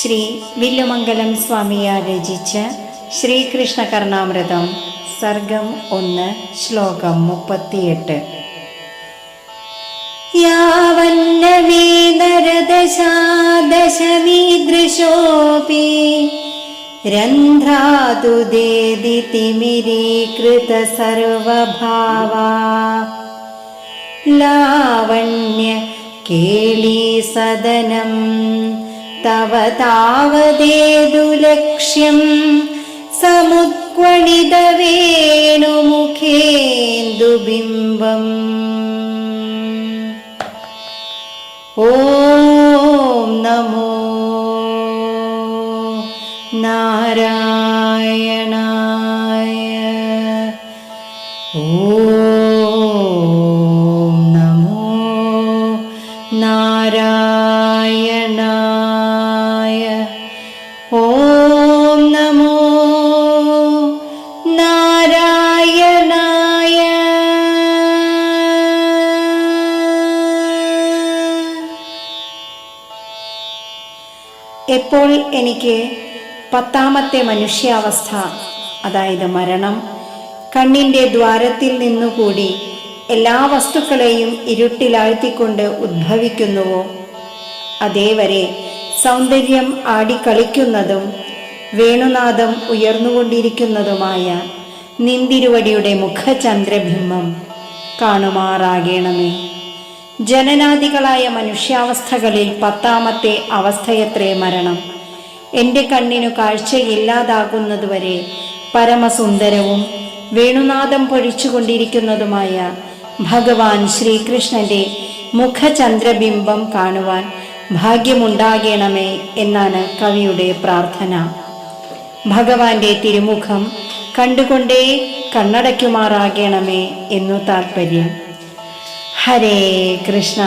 ശ്രീ വില്ലുമംഗലം സ്വാമിയാർ രചിച്ച ശ്രീകൃഷ്ണ കർണാമൃതം സർഗം 1 ശ്ലോകം 38. യാവന്നമേ നരദശാദശമീദൃശോപി രന്ധ്രാതു ദേദിതിമിരീകൃത സർവഭാവാ ലാവണ്യ കേളീ സദനം തവ താവദേതു ലക്ഷ്യം സമുത്ക്വളിതവേണുമുഖേന്ദുബിംബം. ഓം നമോ നാരായണായ. ഓം നമോ നാരായണായ. ഓം നമോ നാരായണായ. എപ്പോൾ എനിക്ക് 10ാമത്തെ മനുഷ്യാവസ്ഥ, അതായത് മരണം, കണ്ണിൻ്റെ ദ്വാരത്തിൽ നിന്നുകൂടി എല്ലാ വസ്തുക്കളെയും ഇരുട്ടിലാഴ്ത്തിക്കൊണ്ട് ഉദ്ഭവിക്കുന്നുവോ, അതേവരെ സൗന്ദര്യം ആടിക്കളിക്കുന്നതും വേണുനാദം ഉയർന്നുകൊണ്ടിരിക്കുന്നതുമായ നിന്തിരുവടിയുടെ മുഖചന്ദ്രബിംബം കാണുമാറാകണമേ. ജനനാദികളായ മനുഷ്യാവസ്ഥകളിൽ 10ാമത്തെ അവസ്ഥയത്രേ മരണം. എൻ്റെ കണ്ണിനു കാഴ്ചയില്ലാതാകുന്നതുവരെ പരമസുന്ദരവും വേണുനാദം പൊഴിച്ചുകൊണ്ടിരിക്കുന്നതുമായ ഭഗവാൻ ശ്രീകൃഷ്ണന്റെ മുഖചന്ദ്രബിംബം കാണുവാൻ ഭാഗ്യമുണ്ടാകണമേ എന്നാണ് കവിയുടെ പ്രാർത്ഥന. ഭഗവാന്റെ തിരുമുഖം കണ്ടുകൊണ്ടേ കണ്ണടയ്ക്കുമാറാകണമേ എന്നു താൽപ്പര്യം. ഹരേ കൃഷ്ണ.